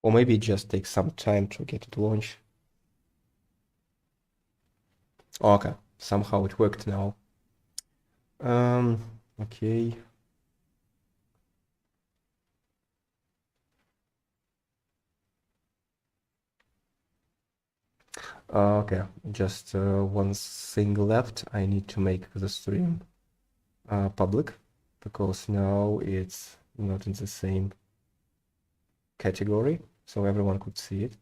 Or maybe it just takes some time to get it launched. Okay, somehow it worked now. Okay. Okay, just one thing left. I need to make the stream public because now it's not in the same category, so everyone could see it.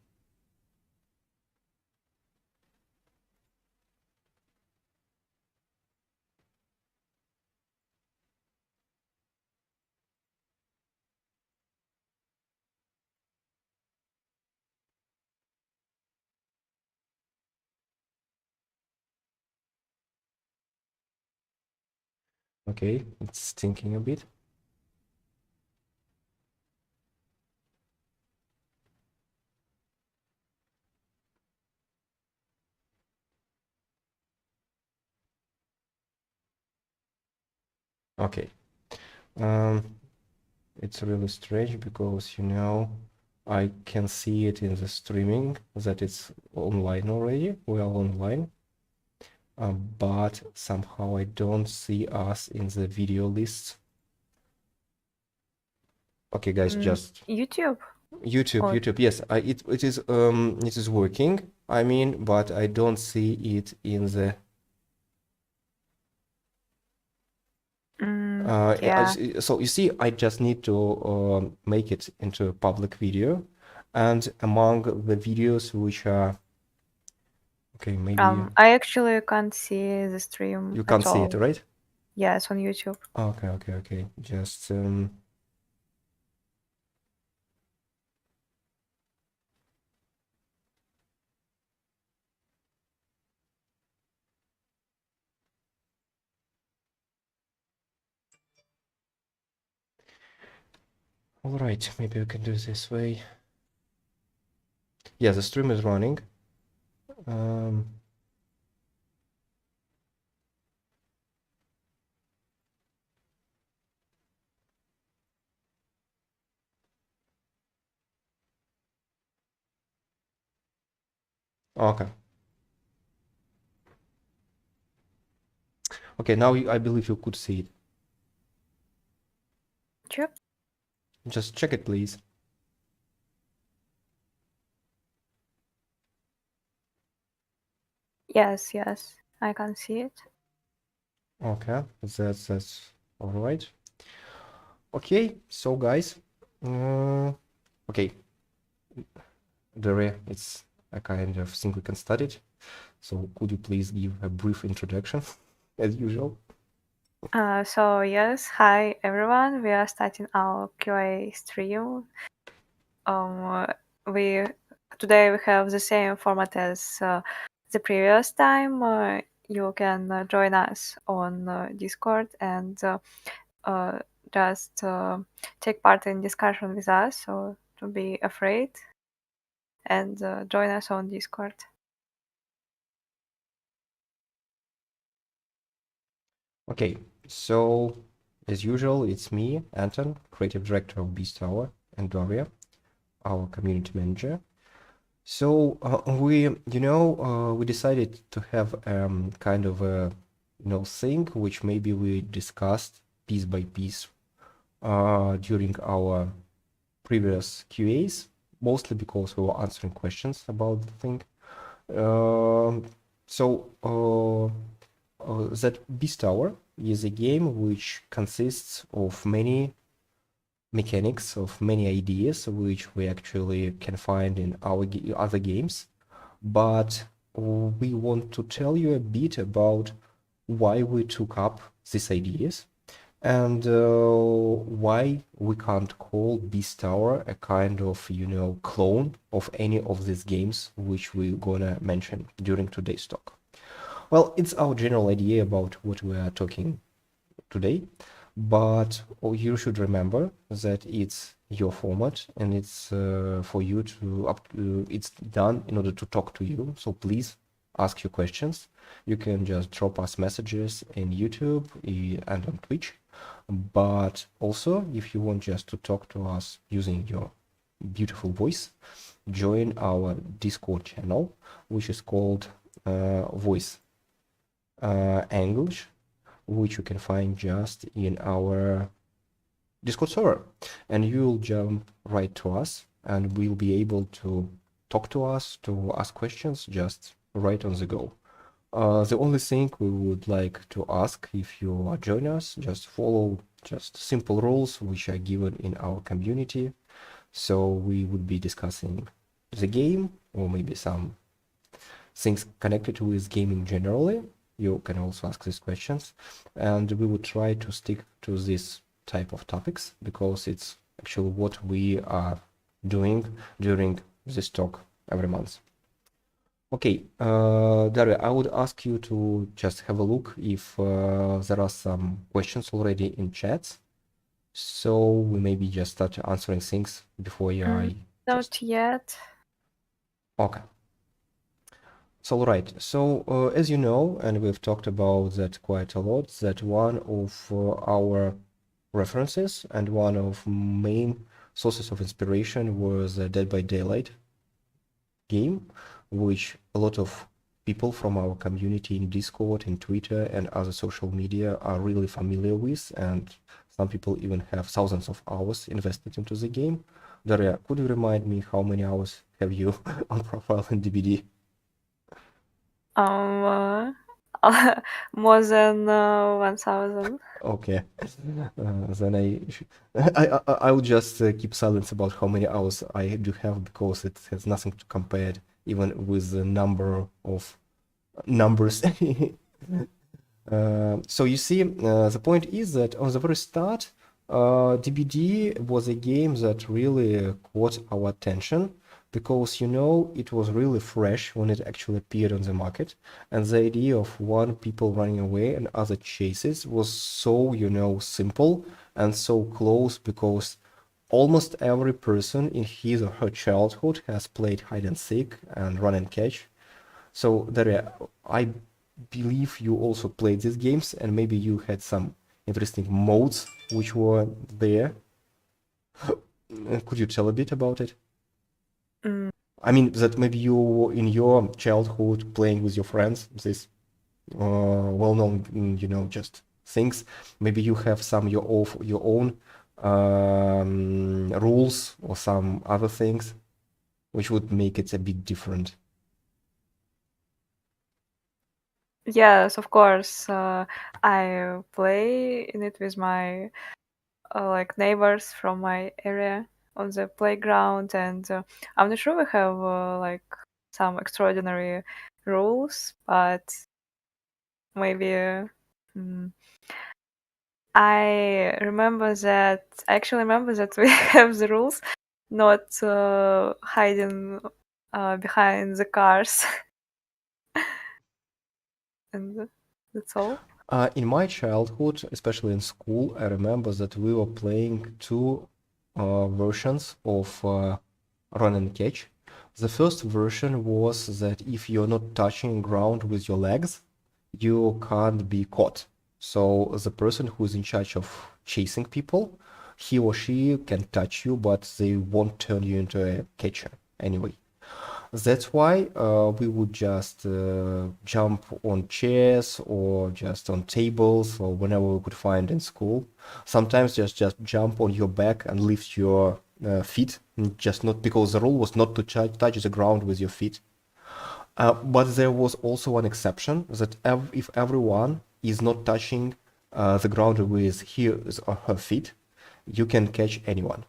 Okay, it's thinking a bit. Okay. It's really strange because, I can see it in the streaming that it's online already. We are online. But somehow I don't see us in the video list. Okay, guys, just YouTube. YouTube. Yes, it is working. I mean, but I don't see it in the. Yeah. So you see, I just need to make it into a public video, and among the videos which are. Okay, maybe I actually can't see the stream you at can't see it, all. right? Yes, on YouTube. Okay. Just all right, maybe we can do it this way. Yeah, the stream is running. Okay. Okay, now I believe you could see it. Sure. Just check it, please. Yes, I can see it. Okay, that's all right. Okay, so guys, okay, Daria, it's a kind of thing we can study it. So could you please give a brief introduction, as usual? So yes, hi everyone. We are starting our QA stream. We today we have the same format as the previous time. You can join us on Discord and just take part in discussion with us. So don't be afraid and join us on Discord. Okay, so as usual, it's me, Anton, creative director of Beast Tower, and Daria, our community manager. So we decided to have kind of a thing which maybe we discussed piece by piece during our previous QAs, mostly because we were answering questions about the thing. That Beast Tower is a game which consists of many mechanics, of many ideas which we actually can find in our other games, but we want to tell you a bit about why we took up these ideas and why we can't call Beast Tower a kind of clone of any of these games which we're gonna mention during today's talk. Well, it's our general idea about what we are talking today, but you should remember that it's your format and it's for you it's done in order to talk to you. So please ask your questions. You can just drop us messages in YouTube and on Twitch. But also, if you want just to talk to us using your beautiful voice, join our Discord channel, which is called Voice English, which you can find just in our Discord server, and you'll jump right to us, and we'll be able to talk to us, to ask questions just right on the go. The only thing we would like to ask, if you are joining us, just follow just simple rules which are given in our community. So we would be discussing the game, or maybe some things connected with gaming generally. You can also ask these questions, and we would try to stick to this type of topics because it's actually what we are doing during this talk every month. Okay, Daria, I would ask you to just have a look if there are some questions already in chats. So we maybe just start answering things before I Not yet. Okay. So, all right. So, as you know, and we've talked about that quite a lot, that one of our references and one of main sources of inspiration was Dead by Daylight game, which a lot of people from our community in Discord, in Twitter, and other social media are really familiar with, and some people even have thousands of hours invested into the game. Daria, could you remind me how many hours have you on profile in DBD? More than 1,000. Okay, then I will just keep silence about how many hours I do have because it has nothing to compare even with the number of numbers. So you see, the point is that on the very start, DBD was a game that really caught our attention because, you know, it was really fresh when it actually appeared on the market. And the idea of one people running away and other chases was so, you know, simple and so close because almost every person in his or her childhood has played hide and seek and run and catch. So Daria, I believe you also played these games and maybe you had some interesting modes which were there. Could you tell a bit about it? I mean, that maybe you in your childhood playing with your friends, this well-known, you know, just things. Maybe you have some your own rules or some other things which would make it a bit different. Yes, of course. I play in it with my like neighbors from my area on the playground, and I'm not sure we have like some extraordinary rules, but maybe I actually remember that we have the rules not hiding behind the cars, and that's all. In my childhood, especially in school, I remember that we were playing two versions of run and catch. The first version was that if you're not touching ground with your legs, you can't be caught. So the person who's in charge of chasing people, he or she can touch you, but they won't turn you into a catcher anyway. That's why we would just jump on chairs or just on tables or whenever we could find in school. Sometimes just jump on your back and lift your feet, just not because the rule was not to touch the ground with your feet. But there was also an exception that if everyone is not touching the ground with his or her feet, you can catch anyone.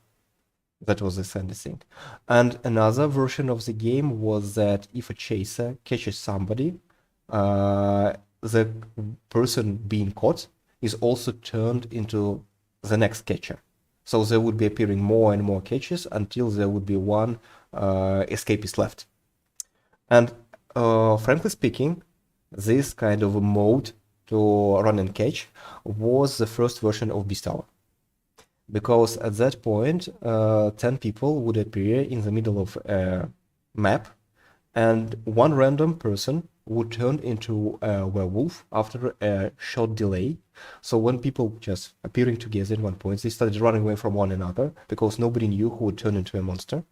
That was the sandy thing. And another version of the game was that if a chaser catches somebody, the person being caught is also turned into the next catcher. So there would be appearing more and more catches until there would be one escapist left. And frankly speaking, this kind of a mode to run and catch was the first version of Beast Hour. Because at that point, 10 people would appear in the middle of a map, and one random person would turn into a werewolf after a short delay. So when people just appearing together at one point, they started running away from one another because nobody knew who would turn into a monster.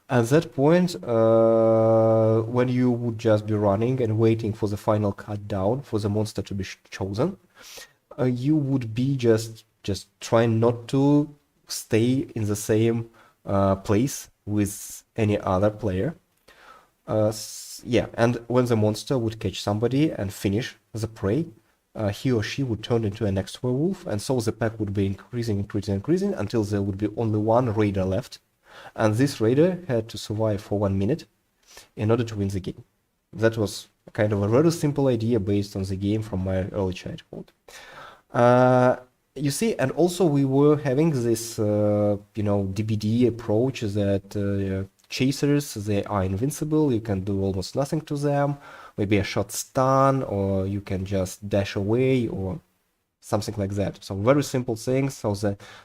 At that point, when you would just be running and waiting for the final cut down for the monster to be chosen, you would be just trying not to stay in the same place with any other player. Yeah, and when the monster would catch somebody and finish the prey, he or she would turn into a next werewolf, and so the pack would be increasing until there would be only one raider left, and this raider had to survive for 1 minute in order to win the game. That was kind of a very simple idea based on the game from my early childhood. You see, and also we were having this, DBD approach that chasers, they are invincible, you can do almost nothing to them, maybe a shot stun, or you can just dash away, or something like that. So very simple things, so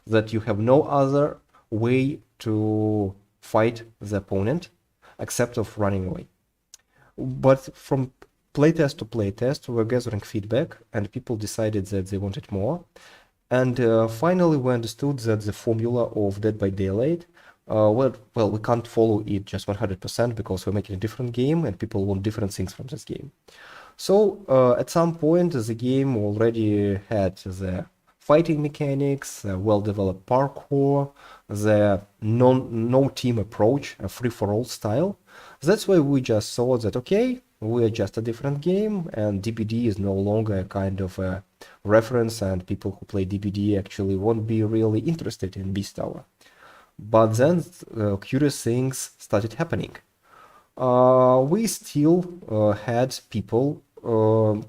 that you have no other way to fight the opponent except of running away. But from playtest to playtest, we're gathering feedback, and people decided that they wanted more. And finally, we understood that the formula of Dead by Daylight, well, we can't follow it just 100% because we're making a different game and people want different things from this game. So at some point, the game already had the fighting mechanics, well-developed parkour, the no team approach, a free-for-all style. That's why we just saw that, okay, we are just a different game, and DBD is no longer a kind of a reference, and people who play DBD actually won't be really interested in Beast Tower. But then curious things started happening. We still had people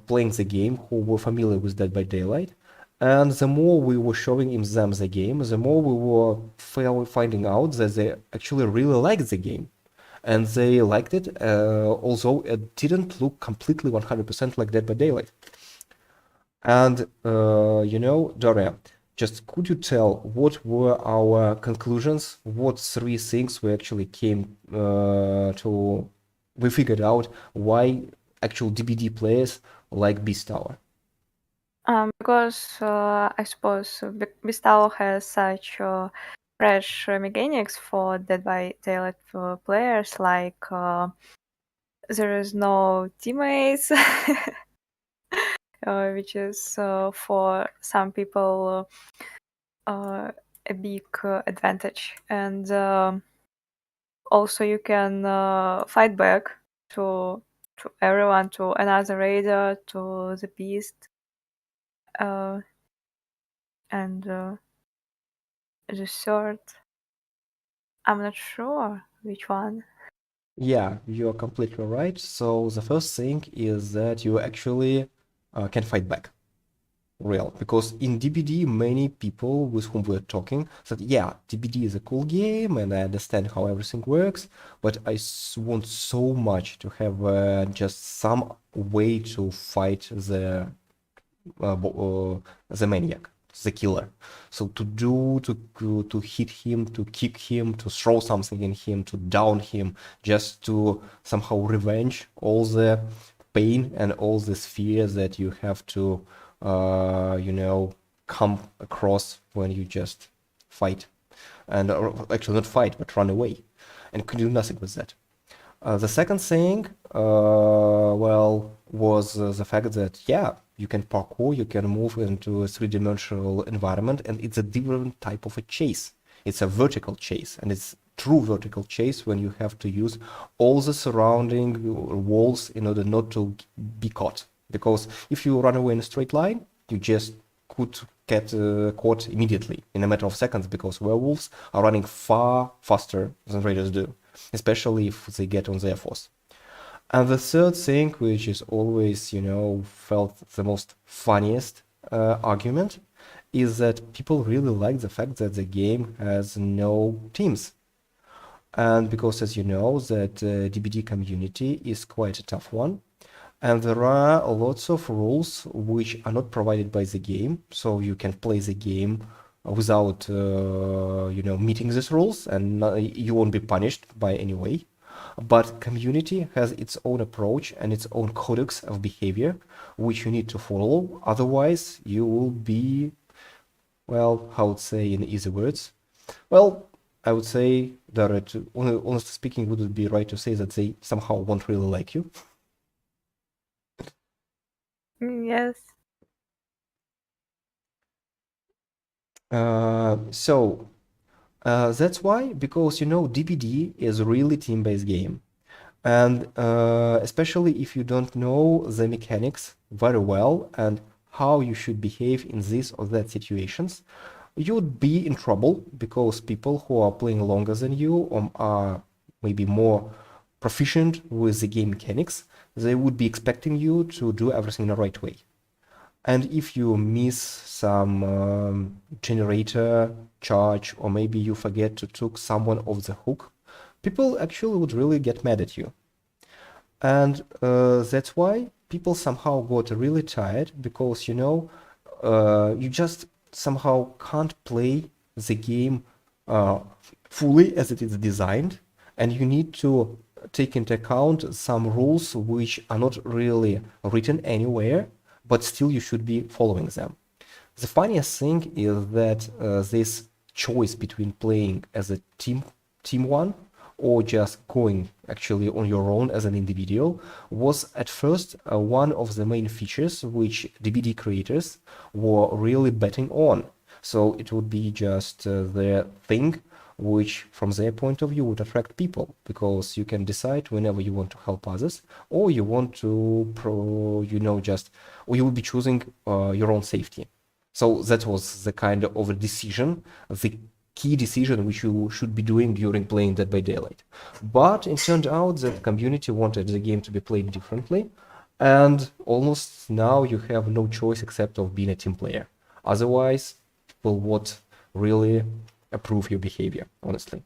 playing the game who were familiar with Dead by Daylight, and the more we were showing them the game, the more we were finding out that they actually really liked the game. And they liked it, although it didn't look completely 100% like Dead by Daylight. And, Daria, just could you tell what were our conclusions? What three things we actually came we figured out why actual DBD players like Beast Tower? Because I suppose Beast Tower has such fresh mechanics for Dead by Daylight players, like there is no teammates, which is for some people a big advantage. And also you can fight back to everyone, to another raider, to the beast, and the third, I'm not sure which one. Yeah, you're completely right. So the first thing is that you actually can fight back. Real, because in DBD, many people with whom we're talking said, yeah, DBD is a cool game and I understand how everything works, but I want so much to have just some way to fight the maniac, the killer. So to hit him, to kick him, to throw something in him, to down him, just to somehow revenge all the pain and all this fear that you have to come across when you just fight. And actually not fight, but run away. And could do nothing with that. The second thing, was the fact that, yeah, you can parkour, you can move into a three-dimensional environment, and it's a different type of a chase. It's a vertical chase, and it's true vertical chase when you have to use all the surrounding walls in order not to be caught. Because if you run away in a straight line, you just could get caught immediately in a matter of seconds, because werewolves are running far faster than raiders do, especially if they get on their force. And the third thing, which is always, felt the most funniest argument, is that people really like the fact that the game has no teams. And because, as you know, that DBD community is quite a tough one. And there are lots of rules which are not provided by the game, so you can play the game without, meeting these rules, and you won't be punished by any way. But community has its own approach and its own codex of behavior, which you need to follow. Otherwise, you will be, well, how would say in easy words? Well, I would say that, honestly speaking, would it be right to say that they somehow won't really like you? Yes. That's why, because DBD is a really team-based game. And especially if you don't know the mechanics very well and how you should behave in this or that situations, you would be in trouble because people who are playing longer than you or are maybe more proficient with the game mechanics, they would be expecting you to do everything in the right way. And if you miss some generator charge, or maybe you forget to took someone off the hook, people actually would really get mad at you. And that's why people somehow got really tired because, you just somehow can't play the game fully as it is designed. And you need to take into account some rules which are not really written anywhere, but still you should be following them. The funniest thing is that this choice between playing as a team one, or just going actually on your own as an individual was at first one of the main features which DBD creators were really betting on. So it would be just the thing which from their point of view would attract people, because you can decide whenever you want to help others, or you want to or you will be choosing your own safety. So that was the kind of a decision, the key decision which you should be doing during playing Dead by Daylight. But it turned out that the community wanted the game to be played differently, and almost now you have no choice except of being a team player. Otherwise, people would really approve your behavior, honestly.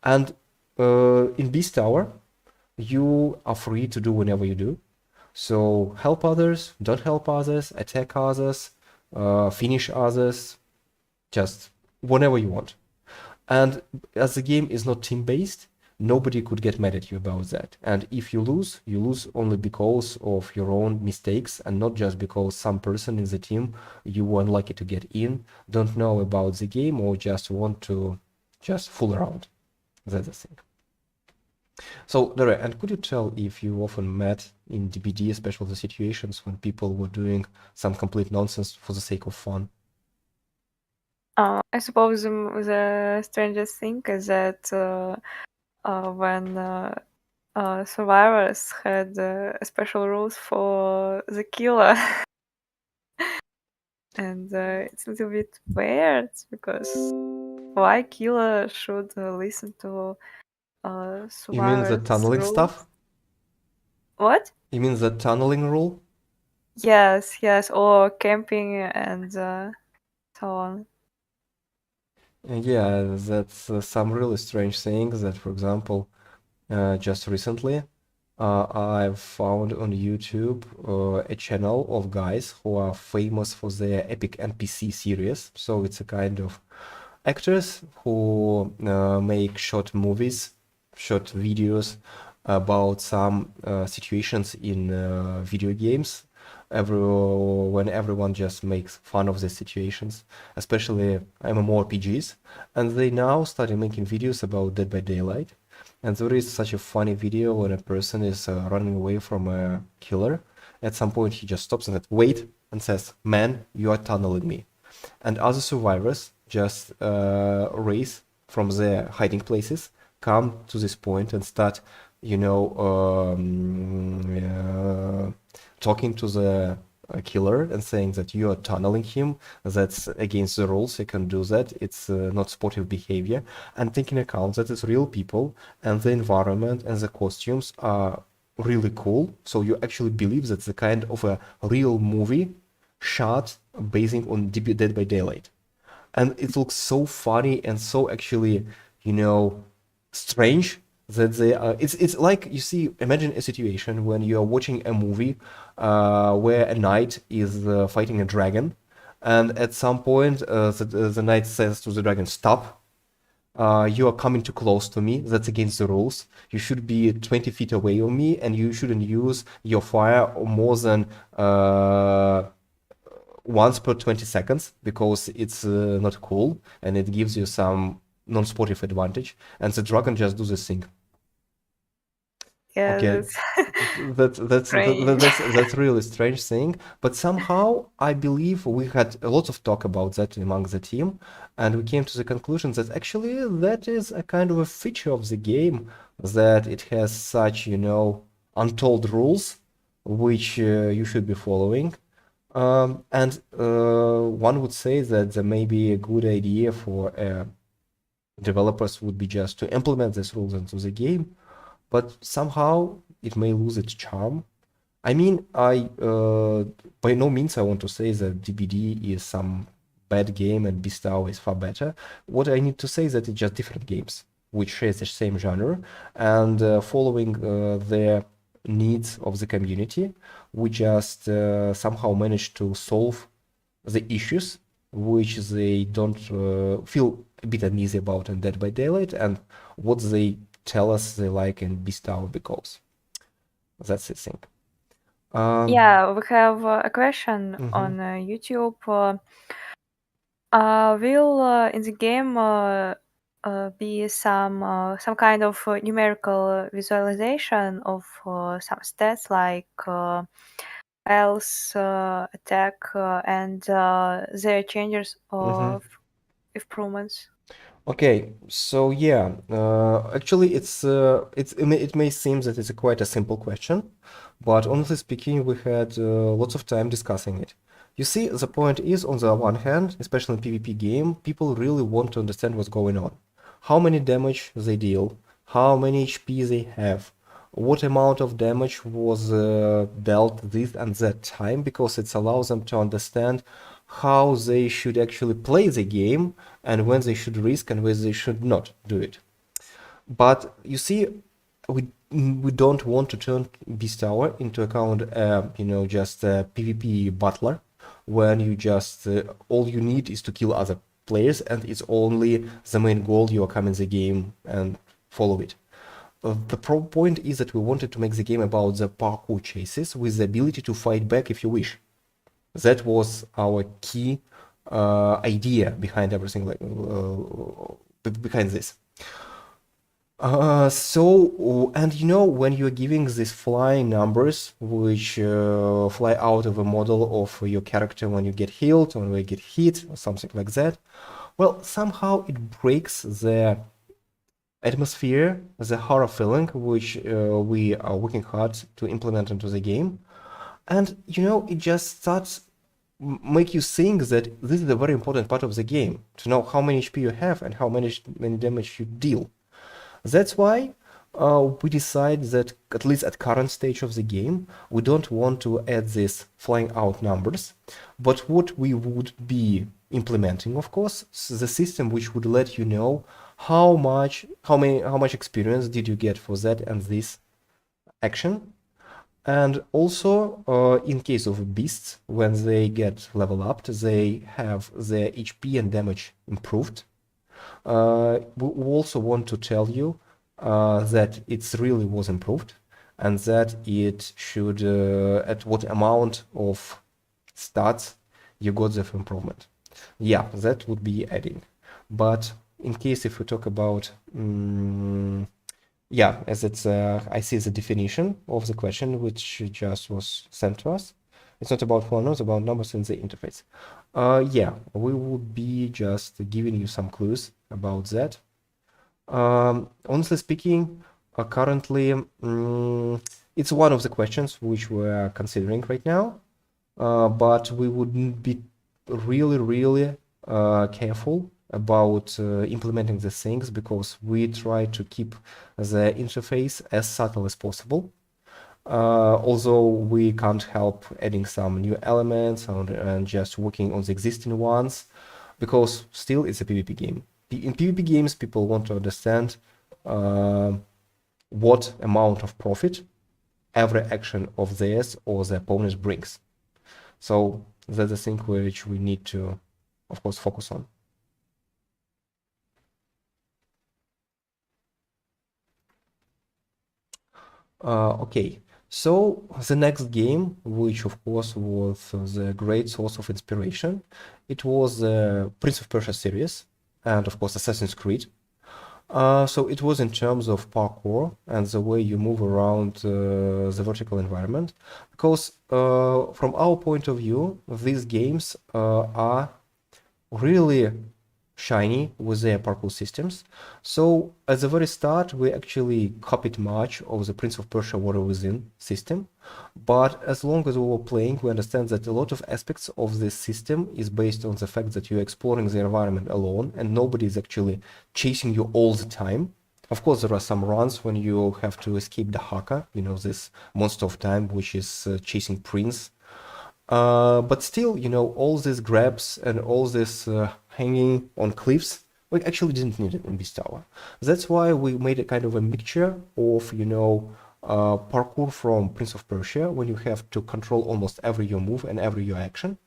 And in Beast Tower, you are free to do whenever you do. So help others, don't help others, attack others, finish others, just whenever you want. And as the game is not team-based, nobody could get mad at you about that. And if you lose only because of your own mistakes and not just because some person in the team you were unlucky to get in, don't know about the game, or just want to just fool around. That's the thing. So, Dore, and could you tell if you often met in DBD, especially the situations when people were doing some complete nonsense for the sake of fun? I suppose the strangest thing is that when survivors had special rules for the killer. And it's a little bit weird because why killer should listen to You mean the survivors' tunneling rules? stuff? What? You mean the tunneling rule? Yes, or camping and so on. Yeah, that's some really strange things that, for example, just recently, I've found on YouTube a channel of guys who are famous for their epic NPC series. So it's a kind of actors who make short movies, short videos about some situations in video games. When everyone just makes fun of the situations, especially MMORPGs, and they now started making videos about Dead by Daylight. And there is such a funny video when a person is running away from a killer. At some point, he just stops and says, "Wait," and says, "Man, you are tunneling me." And other survivors just race from their hiding places, come to this point and start, talking to the killer and saying that you are tunneling him. That's against the rules. You can do that. It's not sportive behavior. And taking account that it's real people and the environment and the costumes are really cool. So you actually believe that's the kind of a real movie shot basing on Dead by Daylight. And it looks so funny and so actually, strange that they are. It's like, you see, imagine a situation when you are watching a movie where a knight is fighting a dragon, and at some point the knight says to the dragon, "Stop." You are coming too close to me. That's against the rules. You should be 20 feet away from me, and you shouldn't use your fire more than once per 20 seconds because it's not cool and it gives you some non-sportive advantage. And the dragon just do this thing. Yeah, Okay, that's strange. that's really strange thing. But somehow I believe we had a lot of talk about that among the team, and we came to the conclusion that actually that is a kind of a feature of the game that it has such, untold rules which you should be following. And one would say that there may be a good idea for developers would be just to implement these rules into the game, but somehow it may lose its charm. I mean, by no means I want to say that DBD is some bad game and Beast Hour is far better. What I need to say is that it's just different games which share the same genre and following the needs of the community, we just somehow managed to solve the issues which they don't feel a bit uneasy about in Dead by Daylight and what they tell us they like in Beast Hour because that's the thing. Yeah, we have a question Mhm. on YouTube. Will in the game be some kind of numerical visualization of some stats like health, attack, and their changes Mhm. of improvements? Okay, so yeah, actually, it may seem that it's quite a simple question, but honestly speaking, we had lots of time discussing it. You see, the point is, on the one hand, especially in PvP game, people really want to understand what's going on, how many damage they deal, how many HP they have, what amount of damage was dealt this and that time, because it allows them to understand how they should actually play the game and when they should risk and when they should not do it. But you see, we don't want to turn Beast Tower into account, just a PvP battler, when you just all you need is to kill other players, and it's only the main goal you are coming the game and follow it. The point is that we wanted to make the game about the parkour chases with the ability to fight back if you wish. That was our key idea behind everything, behind this. And when you're giving these flying numbers, which fly out of a model of your character when you get healed or when you get hit or something like that, well, somehow it breaks the atmosphere, the horror feeling, which we are working hard to implement into the game. And it just starts make you think that this is a very important part of the game, to know how many HP you have and how many damage you deal. That's why we decide that, at least at current stage of the game, we don't want to add these flying out numbers, but what we would be implementing, of course, the system which would let you know how much experience did you get for that and this action. And also, in case of beasts, when they get level up, they have their HP and damage improved. We also want to tell you that it really was improved and that it should, at what amount of stats you got the improvement. Yeah, that would be adding. But in case if we talk about yeah, as it's I see the definition of the question which just was sent to us. It's not about phone notes, about numbers in the interface. Yeah, we would be just giving you some clues about that. Honestly speaking, currently, it's one of the questions which we're considering right now, but we would be really, really careful about implementing the things because we try to keep the interface as subtle as possible. Although we can't help adding some new elements and just working on the existing ones, because still it's a PvP game. In PvP games, people want to understand what amount of profit every action of theirs or the opponent brings. So that's the thing which we need to, of course, focus on. Okay, so the next game, which of course was the great source of inspiration, it was the Prince of Persia series, and of course Assassin's Creed. So it was in terms of parkour and the way you move around the vertical environment, because from our point of view, these games are really shiny with their parkour systems. So at the very start, we actually copied much of the Prince of Persia Warrior Within system. But as long as we were playing, we understand that a lot of aspects of this system is based on the fact that you're exploring the environment alone and nobody is actually chasing you all the time. Of course, there are some runs when you have to escape the Haka, this monster of time, which is chasing Prince. But still, all these grabs and all this hanging on cliffs, we actually didn't need it in Beast Tower. That's why we made a kind of a mixture of, parkour from Prince of Persia, when you have to control almost every your move and every your action,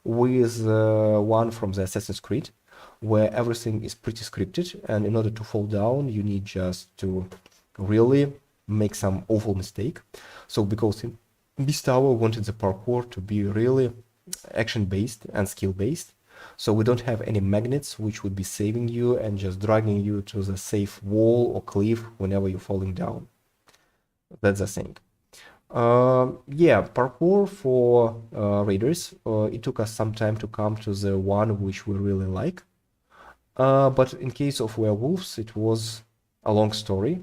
with one from the Assassin's Creed, where everything is pretty scripted, and in order to fall down, you need just to really make some awful mistake. So because Beast Tower wanted the parkour to be really action-based and skill-based, so we don't have any magnets which would be saving you and just dragging you to the safe wall or cliff whenever you're falling down. That's the thing. Yeah, parkour for raiders. It took us some time to come to the one which we really like. But in case of werewolves, it was a long story,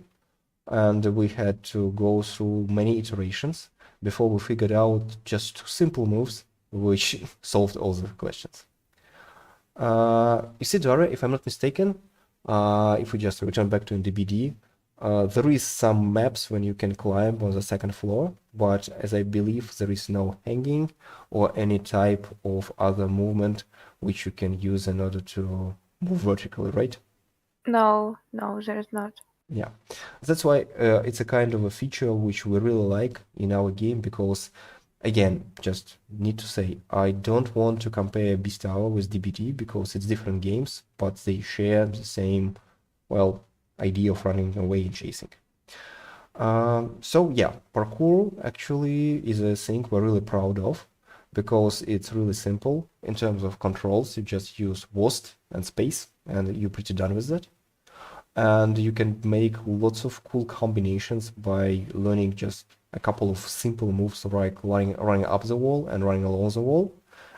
and we had to go through many iterations before we figured out just two simple moves which solved all the questions. Isidora, if I'm not mistaken, if we just return back to DBD, there is some maps when you can climb on the second floor, but as I believe there is no hanging or any type of other movement which you can use in order to move vertically, right? No, there is not. Yeah, that's why it's a kind of a feature which we really like in our game, because again, just need to say, I don't want to compare Beast Tower with DBT because it's different games, but they share the same, well, idea of running away and chasing. So yeah, parkour actually is a thing we're really proud of because it's really simple in terms of controls. You just use WASD and space and you're pretty done with that. And you can make lots of cool combinations by learning just a couple of simple moves like running up the wall and running along the wall.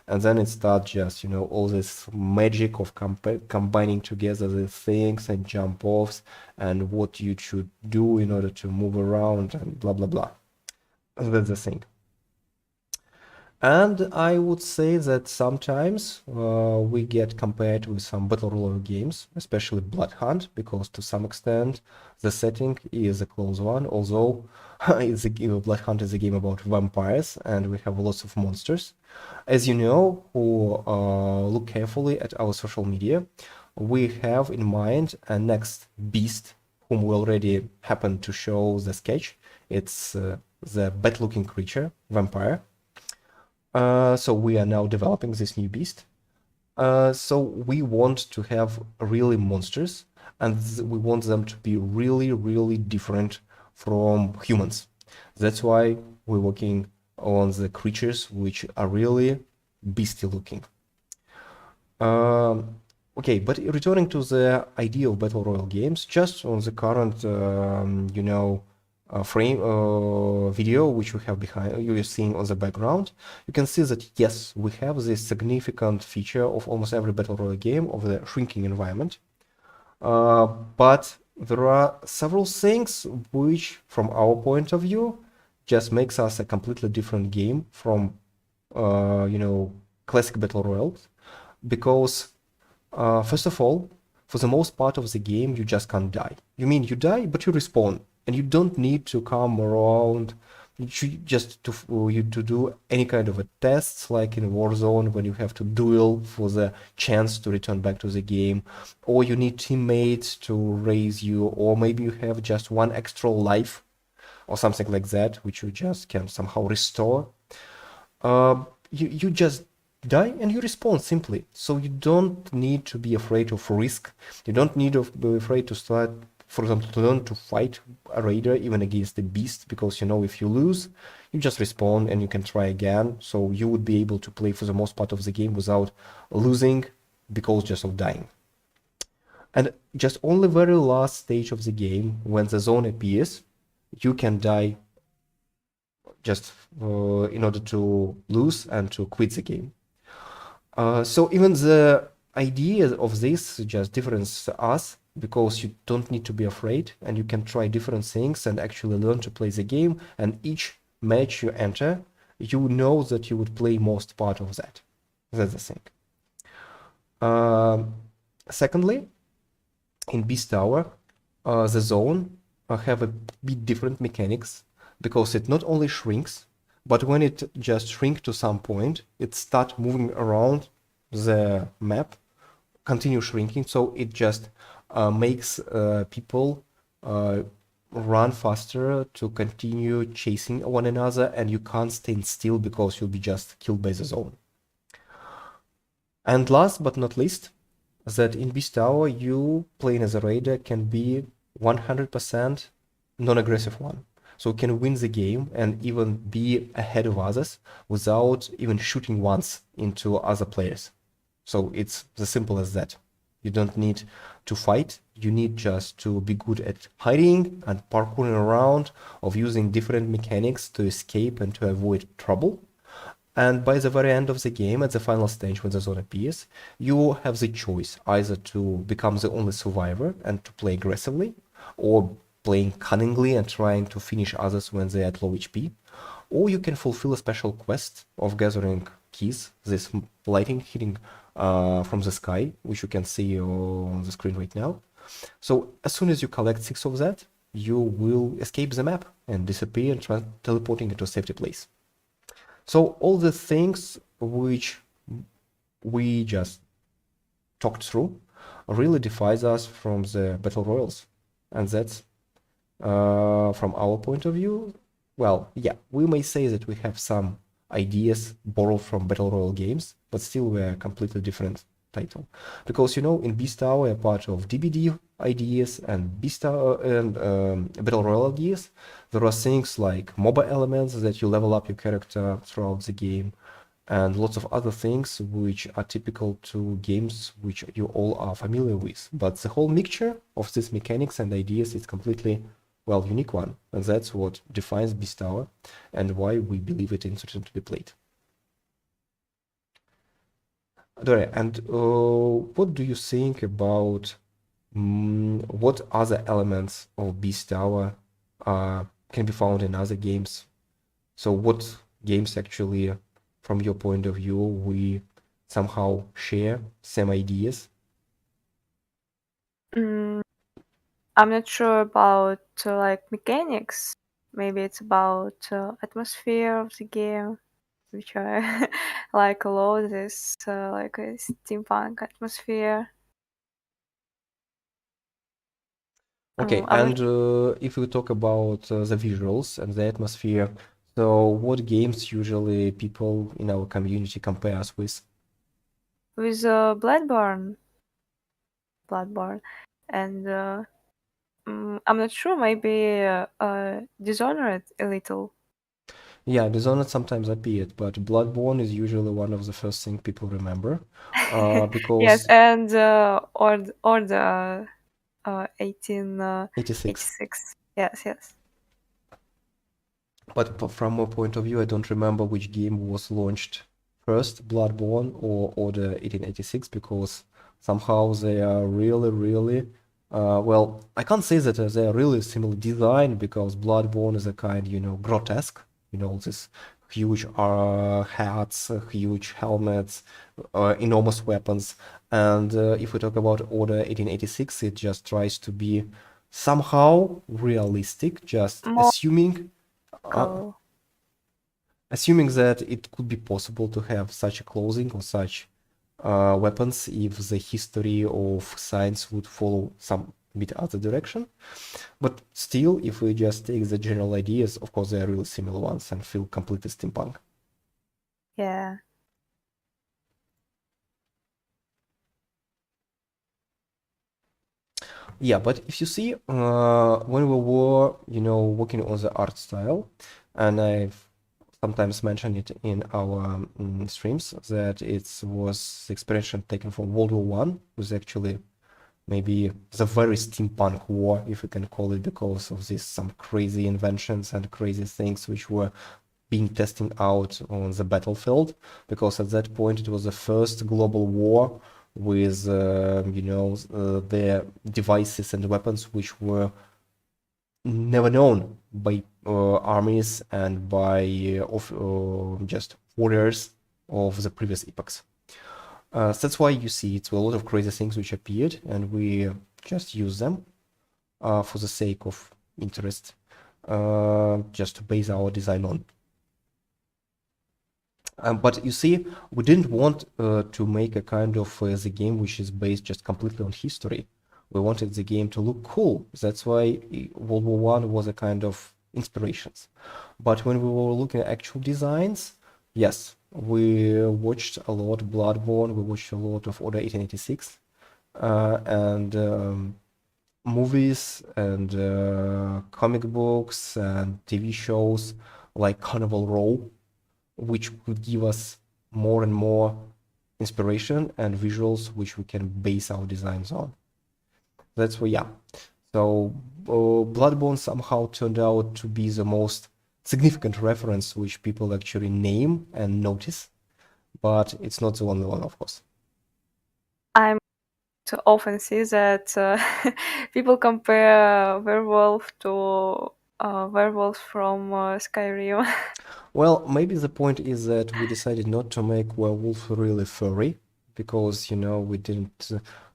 And then it starts just, all this magic of combining together the things and jump offs and what you should do in order to move around and blah, blah, blah. That's the thing. And I would say that sometimes we get compared with some battle royale games, especially Blood Hunt, because to some extent the setting is a close one, although Blood Hunt is a game about vampires and we have lots of monsters. As you know, who look carefully at our social media, we have in mind a next beast whom we already happened to show the sketch. It's the bat-looking creature, vampire. So we are now developing this new beast. So we want to have really monsters, and we want them to be really, really different from humans. That's why we're working on the creatures which are really beastie looking. Okay, but returning to the idea of battle royale games, just on the current, frame video which we have behind you're seeing on the background, you can see that yes, we have this significant feature of almost every battle royale game of the shrinking environment. But there are several things which, from our point of view, just makes us a completely different game from classic battle royales, because first of all, for the most part of the game, you just can't die. You mean you die, but you respawn, and you don't need to come around just to do any kind of a tests like in Warzone when you have to duel for the chance to return back to the game, or you need teammates to raise you, or maybe you have just one extra life or something like that, which you just can somehow restore. You just die and you respawn simply. So you don't need to be afraid of risk. You don't need to be afraid to start for example, to learn to fight a raider even against the beast, because you know if you lose, you just respawn and you can try again. So you would be able to play for the most part of the game without losing because just of dying. And just only very last stage of the game, when the zone appears, you can die just in order to lose and to quit the game. So even the idea of this just differentiates us, because you don't need to be afraid and you can try different things and actually learn to play the game. And each match you enter, you know that you would play most part of that. That's the thing. Secondly, in Beast Tower, the zone have a bit different mechanics, because it not only shrinks, but when it just shrink to some point, it start moving around the map, continue shrinking. So it just makes people run faster to continue chasing one another, and you can't stand still because you'll be just killed by the zone. And last but not least, that in Beast Tower, you playing as a raider can be 100% non-aggressive one. So you can win the game and even be ahead of others without even shooting once into other players. So it's as simple as that. You don't need to fight. You need just to be good at hiding and parkouring around, of using different mechanics to escape and to avoid trouble. And by the very end of the game, at the final stage when the zone appears, you have the choice either to become the only survivor and to play aggressively, or playing cunningly and trying to finish others when they're at low HP, or you can fulfill a special quest of gathering keys, this lighting hitting from the sky, which you can see on the screen right now. So as soon as you collect 6 of that, you will escape the map and disappear and teleporting into a safety place. So all the things which we just talked through really defines us from the battle royals, and that's from our point of view. Well, yeah, we may say that we have some ideas borrowed from battle royal games, but still we're a completely different title, because you know in Beast Tower we're part of DBD ideas and Beast Tower and battle royal ideas. There are things like MOBA elements that you level up your character throughout the game, and lots of other things which are typical to games which you all are familiar with. But the whole mixture of these mechanics and ideas is completely, well, unique one, and that's what defines Beast Tower and why we believe it interesting to be played. Dore, and what do you think about what other elements of Beast Tower can be found in other games? So what games actually, from your point of view, we somehow share same ideas? Mm, I'm not sure about like mechanics. Maybe it's about atmosphere of the game, which I like a lot. This like a steampunk atmosphere. Okay, I'm not and if we talk about the visuals and the atmosphere, so what games usually people in our community compare us with? with Bloodborne, and I'm not sure. Maybe Dishonored a little. Yeah, Dishonored sometimes appeared, but Bloodborne is usually one of the first thing people remember, Yes, because and Order 86. 1886. Yes, yes. But from my point of view, I don't remember which game was launched first, Bloodborne or Order 1886, because somehow they are really, really, well, I can't say that they are really similar design, because Bloodborne is a kind, you know, grotesque, you know, this huge hats, huge helmets, enormous weapons. And if we talk about Order 1886, it just tries to be somehow realistic, just More uh, go. assuming that it could be possible to have such a clothing or such weapons if the history of science would follow some bit other direction. But still, if we just take the general ideas, of course, they are really similar ones and feel completely steampunk. Yeah. Yeah, but if you see, when we were, working on the art style, and I've sometimes mentioned it in our streams, that it was the inspiration taken from World War One, was actually maybe the very steampunk war, if we can call it, because of these some crazy inventions and crazy things which were being testing out on the battlefield, because at that point it was the first global war with the devices and weapons which were never known by armies and by just warriors of the previous epochs. So that's why you see it's a lot of crazy things which appeared, and we just use them for the sake of interest, just to base our design on. But you see, we didn't want to make a kind of the game which is based just completely on history. We wanted the game to look cool. That's why World War One was a kind of inspirations. But when we were looking at actual designs, yes, we watched a lot Bloodborne, we watched a lot of Order 1886, and movies and comic books and TV shows like Carnival Row, which could give us more and more inspiration and visuals which we can base our designs on. That's why, yeah. So Bloodborne somehow turned out to be the most significant reference which people actually name and notice, but it's not the only one, of course. I'm to often see that people compare werewolf to werewolf from Skyrim. Well, maybe the point is that we decided not to make werewolf really furry because, we didn't.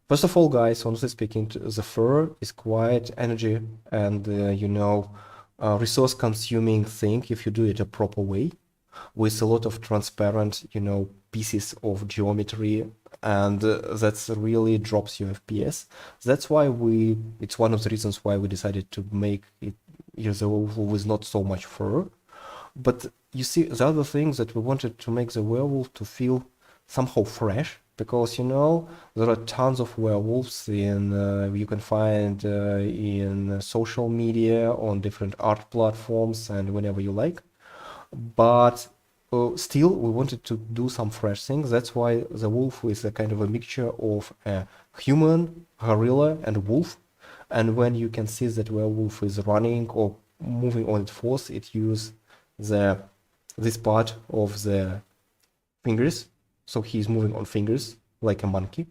First of all, guys, honestly speaking, the fur is quite energy and, resource consuming thing if you do it a proper way with a lot of transparent, pieces of geometry, and that's really drops your FPS. That's why it's one of the reasons why we decided to make it the werewolf with not so much fur. But you see, the other thing that we wanted to make the werewolf to feel somehow fresh, because there are tons of werewolves you can find in social media, on different art platforms, and whenever you like. But still, we wanted to do some fresh things. That's why the wolf is a kind of a mixture of a human, gorilla, and wolf. And when you can see that werewolf is running or moving on its force, it uses this part of the fingers. So he's moving on fingers like a monkey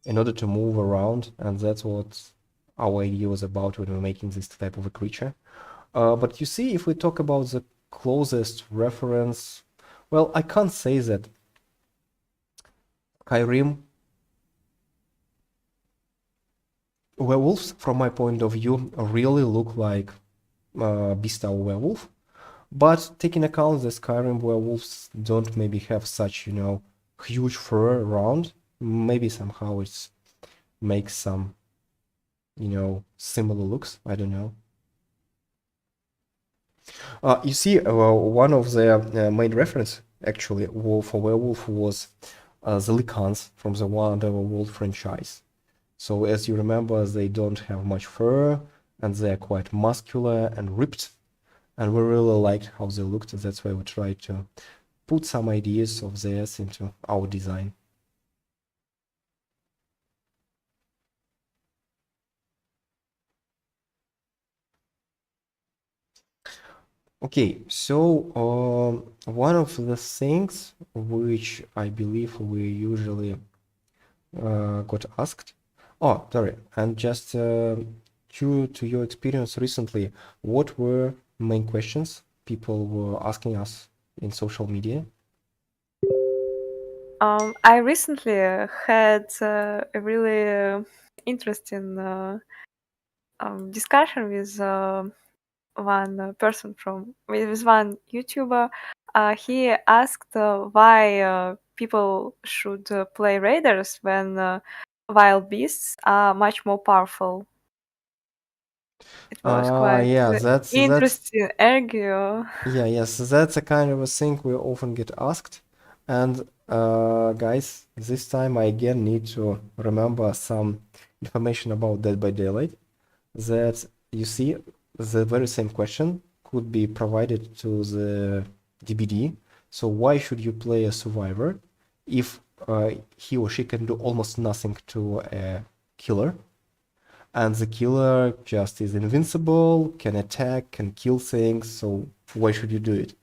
in order to move around, and that's what our idea was about when we were making this type of a creature. But you see, if we talk about the closest reference, well, I can't say that Skyrim werewolves, from my point of view, really look like Beastars werewolf. But taking account that Skyrim werewolves don't maybe have such, huge fur around, maybe somehow it makes some, similar looks. I don't know. You see, one of the main reference actually for werewolf was the Lycans from the Wonderworld franchise. So as you remember, they don't have much fur and they're quite muscular and ripped, and we really liked how they looked. That's why we tried to put some ideas of theirs into our design. Okay, so one of the things which I believe we usually got asked. Oh, sorry, and just due to your experience recently, what were main questions people were asking us in social media? I recently had a really interesting discussion with one person with one YouTuber. He asked why people should play raiders when wild beasts are much more powerful. It was quite Yeah, that's interesting argue. yes, that's a kind of a thing we often get asked. And guys, this time I again need to remember some information about Dead by Daylight, that you see the very same question could be provided to the DBD. So why should you play a survivor if he or she can do almost nothing to a killer? And the killer just is invincible, can attack, can kill things, so why should you do it?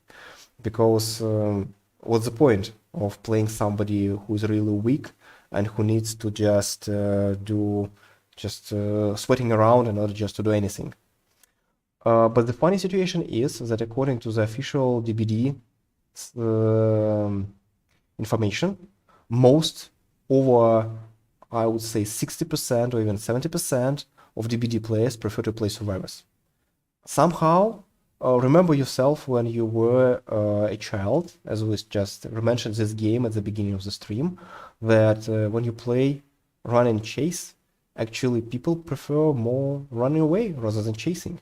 Because what's the point of playing somebody who's really weak and who needs to just sweating around in order just to do anything? But the funny situation is that according to the official DBD information, most over, I would say 60% or even 70% of DBD players prefer to play survivors. Somehow, remember yourself when you were a child, as we just mentioned this game at the beginning of the stream, that when you play run and chase, actually people prefer more running away rather than chasing.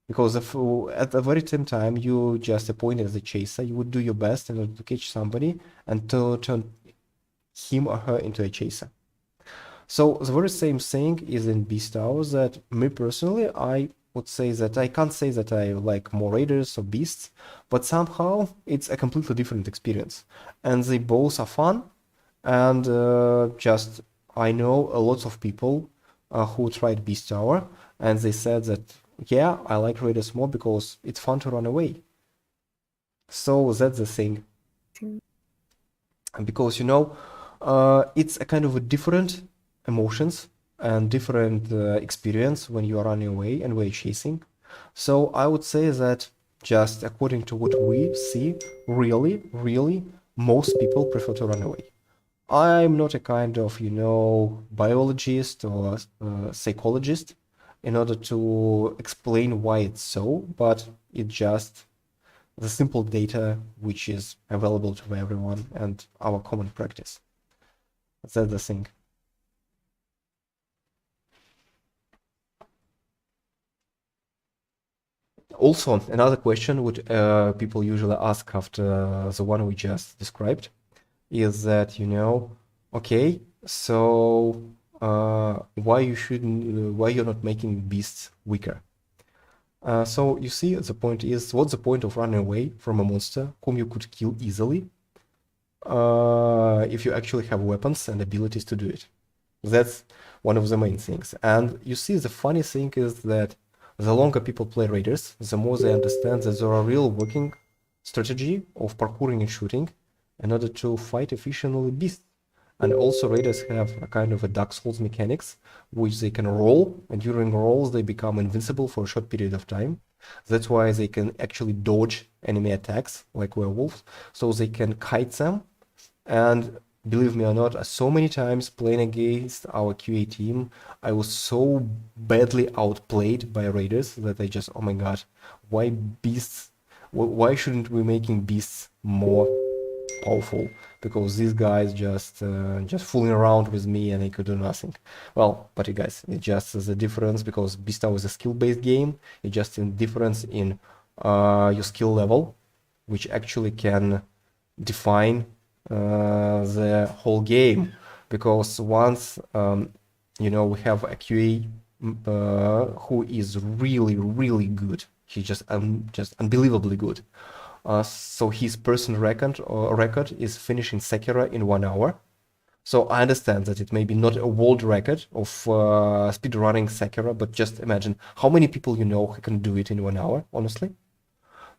Because if at the very same time you just appointed as a chaser, you would do your best in order to catch somebody and to turn him or her into a chaser. So the very same thing is in Beast Hours, that me personally, I would say that I can't say that I like more raiders or beasts, but somehow it's a completely different experience. And they both are fun, and just I know a lot of people who tried Beast Hour, and they said that, yeah, I like raiders more because it's fun to run away. So that's the thing. And because, it's a kind of a different emotions and different experience when you are running away and when you're chasing. So I would say that just according to what we see, really, most people prefer to run away. I'm not a kind of, biologist or psychologist in order to explain why it's so, but it's just the simple data which is available to everyone and our common practice. That's the thing. Also, another question which people usually ask after the one we just described is that, okay, so why you're not making beasts weaker? So you see, the point is, what's the point of running away from a monster whom you could kill easily if you actually have weapons and abilities to do it? That's one of the main things. And you see, the funny thing is that the longer people play raiders, the more they understand that there are real working strategy of parkouring and shooting in order to fight efficiently beasts. And also raiders have a kind of a Dark Souls mechanics, which they can roll, and during rolls they become invincible for a short period of time. That's why they can actually dodge enemy attacks, like werewolves, so they can kite them. And believe me or not, so many times playing against our QA team, I was so badly outplayed by raiders that I just, oh my god, why beasts? Why shouldn't we making beasts more powerful? Because these guys just fooling around with me and they could do nothing. Well, but you guys, it just is a difference because Beast Hour is a skill-based game. It's just a difference in your skill level, which actually can define the whole game. Because once we have a QA who is really good. He's just unbelievably good. So his personal record is finishing Sekiro in 1 hour. So I understand that it may be not a world record of speedrunning Sekiro, but just imagine how many people who can do it in 1 hour, honestly.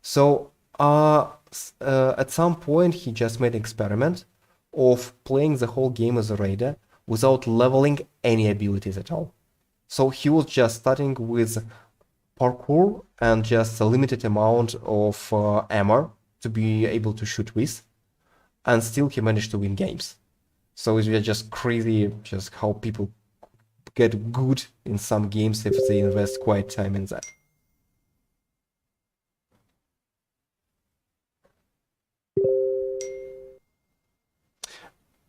So at some point he just made an experiment of playing the whole game as a raider without leveling any abilities at all. So he was just starting with parkour and just a limited amount of armor to be able to shoot with, and still he managed to win games. So it's just crazy just how people get good in some games if they invest quite time in that.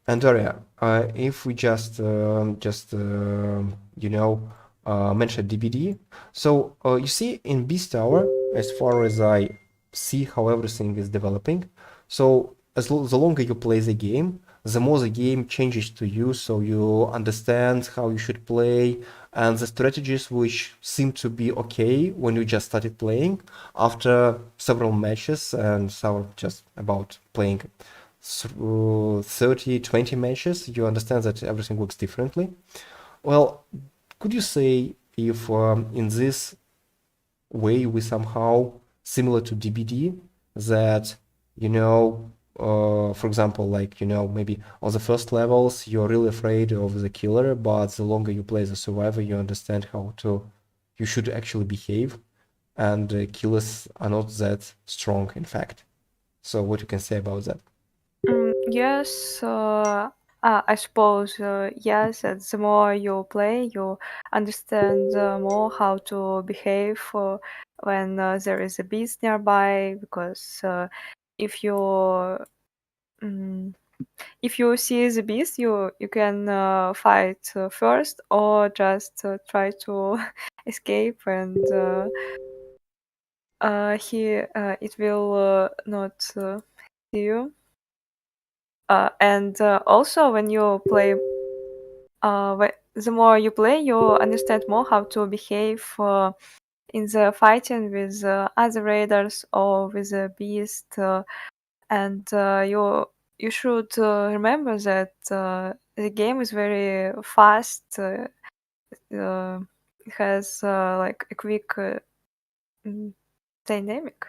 And Daria, if we just mention DBD, so you see in Beast Tower, as far as I see how everything is developing, so the longer you play the game, the more the game changes to you, so you understand how you should play, and the strategies which seem to be okay when you just started playing, after several matches and so just about playing through 30, 20 matches, you understand that everything works differently. Well, could you say if in this way we somehow similar to DBD, that for example, like maybe on the first levels you're really afraid of the killer, but the longer you play the survivor, you understand how to you should actually behave, and killers are not that strong, in fact. So what you can say about that? Yes, I suppose, yes, the more you play, you understand more how to behave when there is a beast nearby, because if you mm, if you see the beast, you can fight first, or just try to escape, and it will not see you. And also, when you play, the more you play, you understand more how to behave in the fighting with other raiders or with the beast, and you should remember that the game is very fast. It has like a quick mm, dynamic.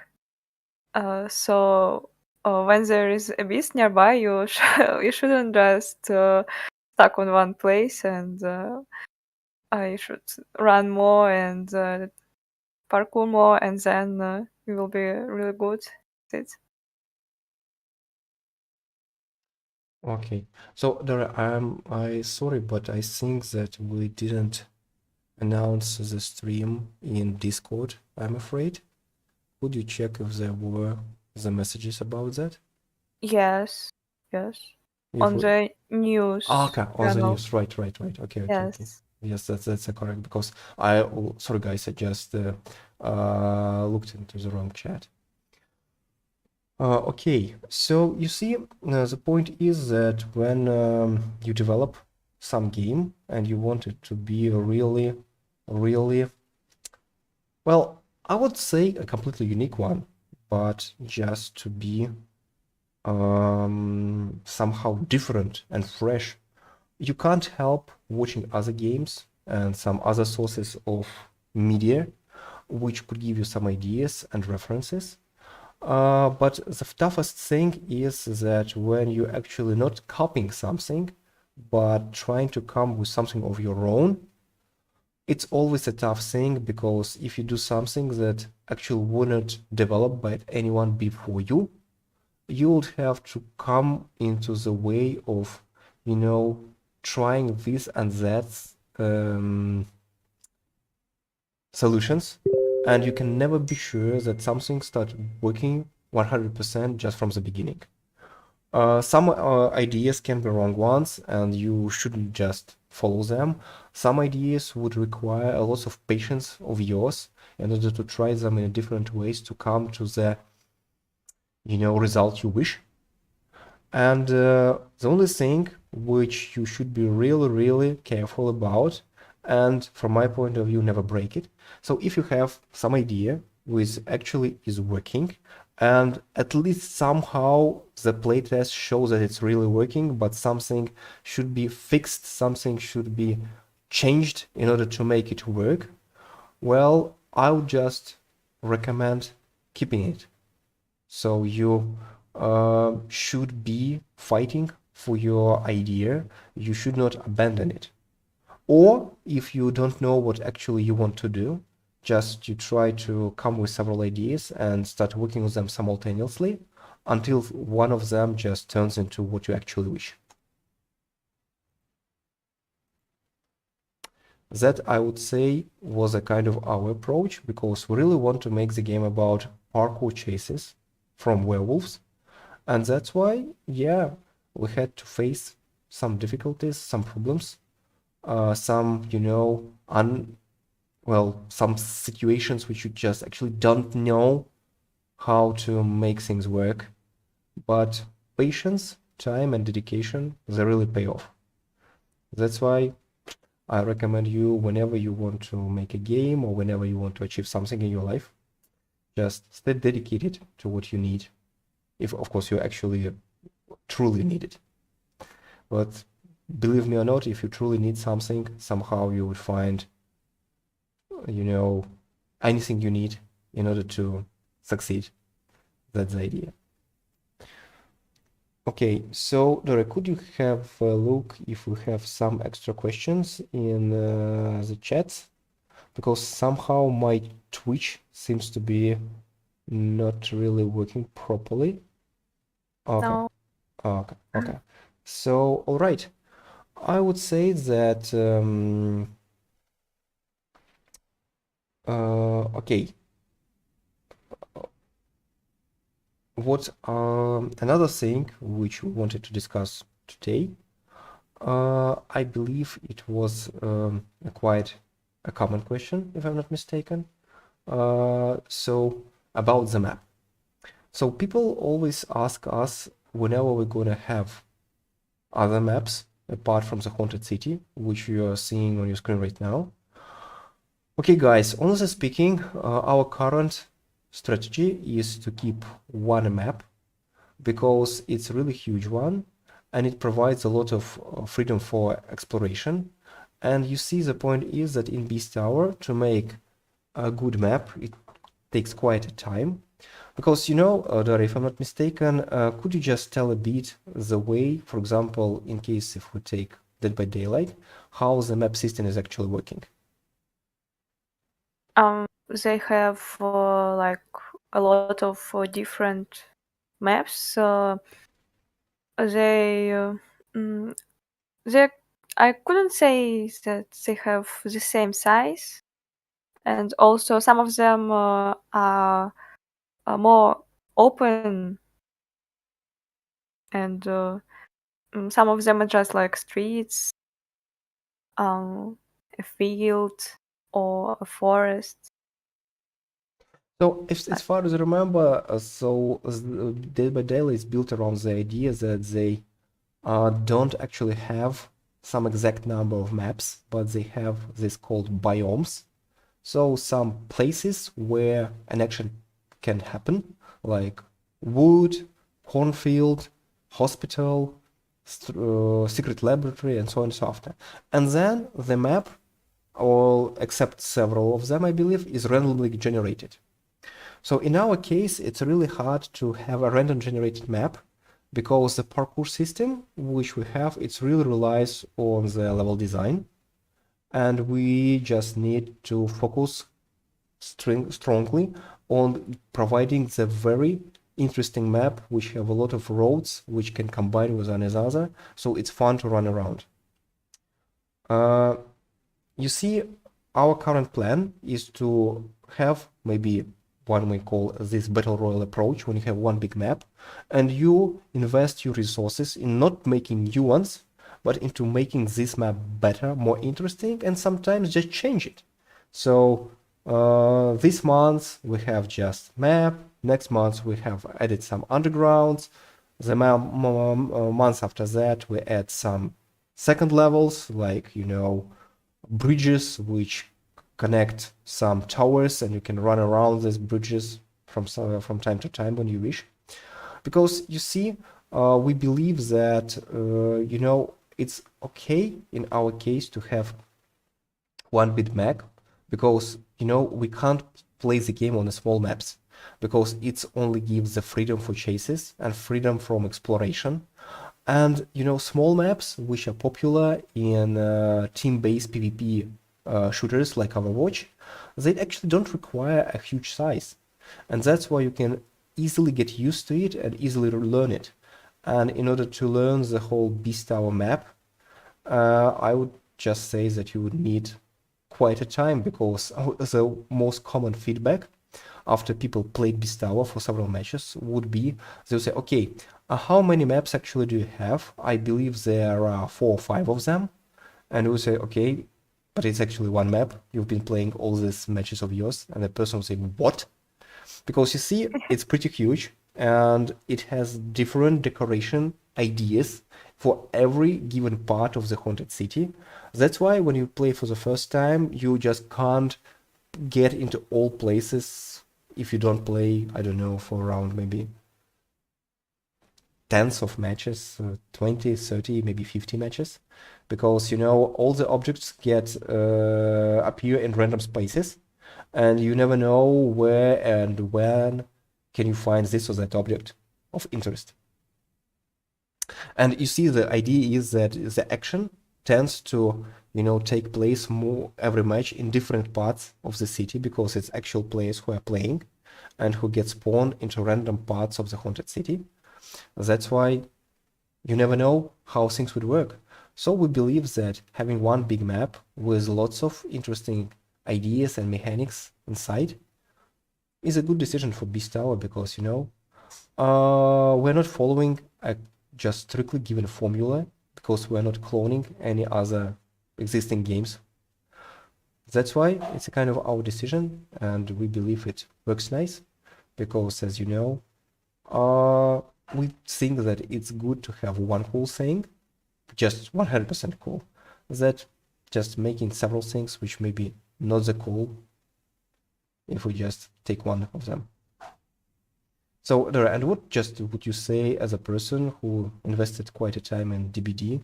So when there is a beast nearby, you shouldn't just stuck on one place, and you should run more and parkour more, and then you will be really good at it. Okay, so Dora, I sorry, but I think that we didn't announce the stream in Discord, I'm afraid. Could you check if there were the messages about that? Yes, yes. If On we... the news Okay, on the channel. news, right. Okay. Yes. Yes, that's correct, because sorry guys, I just looked into the wrong chat. Okay, so you see, the point is that when you develop some game and you want it to be a really, really, well, I would say a completely unique one, but just to be somehow different and fresh, you can't help watching other games and some other sources of media, which could give you some ideas and references. But the toughest thing is that when you're actually not copying something, but trying to come with something of your own, it's always a tough thing, because if you do something that actually wouldn't develop by anyone before you, you would have to come into the way of, trying this and that solutions, and you can never be sure that something starts working 100% just from the beginning. Some ideas can be wrong ones, and you shouldn't just follow them. Some ideas would require a lot of patience of yours in order to try them in different ways to come to the, result you wish. And the only thing which you should be really, really careful about, and from my point of view, never break it. So if you have some idea which actually is working, and at least somehow the playtest shows that it's really working, but something should be fixed, something should be changed in order to make it work, well, I would just recommend keeping it. So you should be fighting for your idea. You should not abandon it. Or if you don't know what actually you want to do, just you try to come with several ideas and start working on them simultaneously until one of them just turns into what you actually wish. That, I would say, was a kind of our approach, because we really want to make the game about parkour chases from werewolves. And that's why, yeah, we had to face some difficulties, some problems, some, some situations which you just actually don't know how to make things work. But patience time and dedication, they really pay off. That's why I recommend you, whenever you want to make a game or whenever you want to achieve something in your life, just stay dedicated to what you need. If, of course, you actually truly need it. But believe me or not, if you truly need something, somehow you would find, anything you need in order to succeed. That's the idea. Okay, so Dora, could you have a look if we have some extra questions in the chat? Because somehow my Twitch seems to be not really working properly. Okay. No. Okay. So, all right. I would say that okay. What another thing which we wanted to discuss today, I believe it was quite a common question, if I'm not mistaken. So about the map. So people always ask us whenever we're gonna have other maps apart from the haunted city, which you are seeing on your screen right now. Okay, guys, honestly speaking, our current strategy is to keep one map because it's a really huge one and it provides a lot of freedom for exploration. And you see, the point is that in Beast Tower, to make a good map, it takes quite a time. Because, Dara, if I'm not mistaken, could you just tell a bit the way, for example, in case if we take Dead by Daylight, how the map system is actually working? They have like a lot of different maps. They they I couldn't say that they have the same size, and also some of them are more open, and some of them are just like streets, a field, or a forest. So, as far as I remember, Dead by Daylight is built around the idea that they don't actually have some exact number of maps, but they have this called biomes. So some places where an action can happen, like wood, cornfield, hospital, secret laboratory, and so on and so after. And then the map, all except several of them, I believe, is randomly generated. So in our case, it's really hard to have a random generated map because the parkour system which we have, it really relies on the level design. And we just need to focus strongly on providing the very interesting map which have a lot of roads which can combine with one another, so it's fun to run around. You see, our current plan is to have maybe one we call this battle royale approach, when you have one big map and you invest your resources in not making new ones, but into making this map better, more interesting, and sometimes just change it. So this month we have just map, next month we have added some undergrounds, the month after that we add some second levels, like, bridges which connect some towers, and you can run around these bridges from time to time when you wish. Because you see, we believe that it's okay in our case to have one big map, because we can't play the game on the small maps, because it only gives the freedom for chases and freedom from exploration. And small maps which are popular in team-based PvP shooters like Overwatch, they actually don't require a huge size, and that's why you can easily get used to it and easily learn it. And in order to learn the whole Beast Tower map, I would just say that you would need quite a time, because the most common feedback after people played Beast Tower for several matches would be, they'll say, okay, how many maps actually do you have? I believe there are 4 or 5 of them. And we'll say, okay, but it's actually one map. You've been playing all these matches of yours. And the person will say, what? Because you see, it's pretty huge and it has different decoration ideas for every given part of the haunted city. That's why when you play for the first time, you just can't get into all places if you don't play, I don't know, for around maybe tens of matches, 20, 30, maybe 50 matches, because you know all the objects get appear in random spaces, and you never know where and when can you find this or that object of interest. And you see, the idea is that the action tends to, you know, take place more every match in different parts of the city, because it's actual players who are playing and who get spawned into random parts of the haunted city. That's why you never know how things would work. So we believe that having one big map with lots of interesting ideas and mechanics inside is a good decision for Beast Tower, because, you know, we're not following a just strictly given formula, because we're not cloning any other existing games. That's why it's a kind of our decision, and we believe it works nice, because, as you know, we think that it's good to have one cool thing, just 100% cool, that just making several things which may be not the cool if we just take one of them. So, Dara, and what just would you say as a person who invested quite a time in DBD?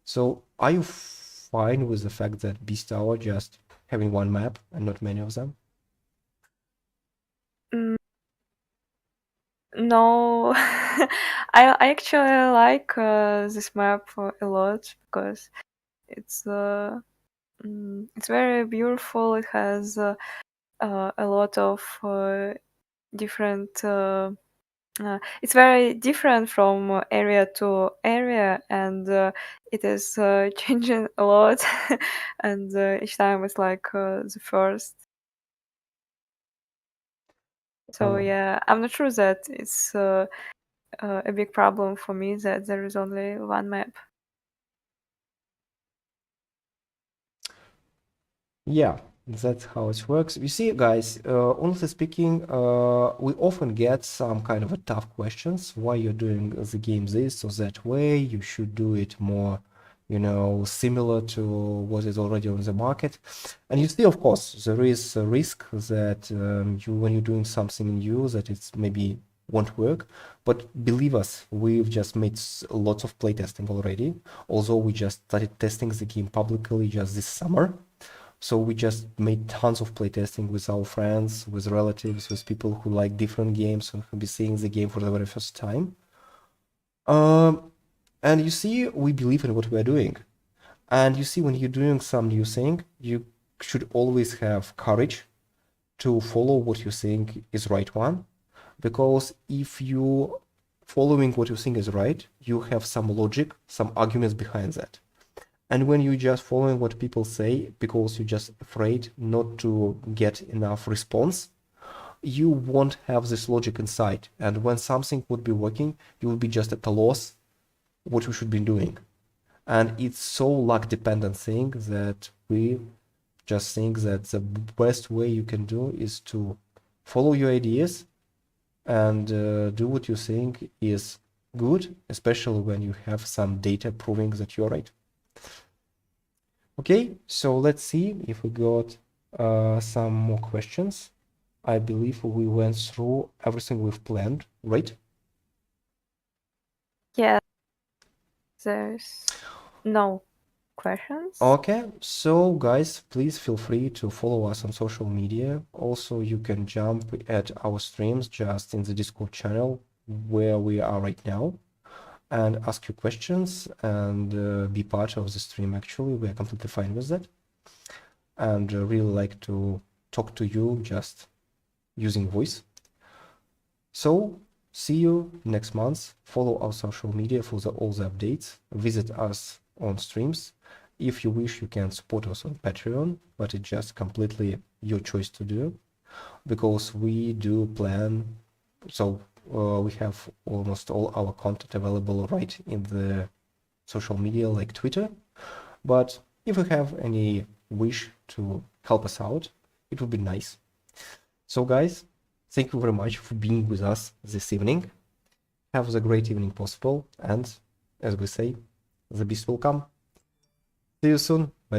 So, are you fine with the fact that Beast Tower just having one map and not many of them? No, I actually like this map a lot, because it's very beautiful. It has a lot of different. It's very different from area to area, and it is changing a lot. And each time it's like the first. So yeah, I'm not sure that it's a big problem for me that there is only one map. Yeah, that's how it works. You see, guys, honestly speaking, we often get some kind of a tough questions. Why you're doing the game this or that way? You should do it more, you know, similar to what is already on the market. And you see, of course, there is a risk that when you're doing something new, that it's maybe won't work. But believe us, we've just made lots of playtesting already. Although we just started testing the game publicly just this summer. So we just made tons of playtesting with our friends, with relatives, with people who like different games and who be seeing the game for the very first time. And you see, we believe in what we are doing. And you see, when you're doing some new thing, you should always have courage to follow what you think is right one. Because if you following what you think is right, you have some logic, some arguments behind that. And when you're just following what people say because you're just afraid not to get enough response, you won't have this logic inside. And when something would be working, you will be just at a loss what you should be doing. And it's so luck dependent thing that we just think that the best way you can do is to follow your ideas and do what you think is good, especially when you have some data proving that you're right. Okay, so let's see if we got some more questions. I believe we went through everything we've planned, right? Yeah, there's no questions. Okay, so guys, please feel free to follow us on social media. Also, you can jump at our streams just in the Discord channel where we are right now and ask you questions and be part of the stream. Actually, we are completely fine with that. And really like to talk to you just using voice. So see you next month. Follow our social media for all the updates. Visit us on streams. If you wish, you can support us on Patreon, but it's just completely your choice to do, because we do plan. So we have almost all our content available right in the social media like Twitter. But if you have any wish to help us out, it would be nice. So guys, thank you very much for being with us this evening. Have the great evening possible, and as we say, the beast will come. See you soon. Bye.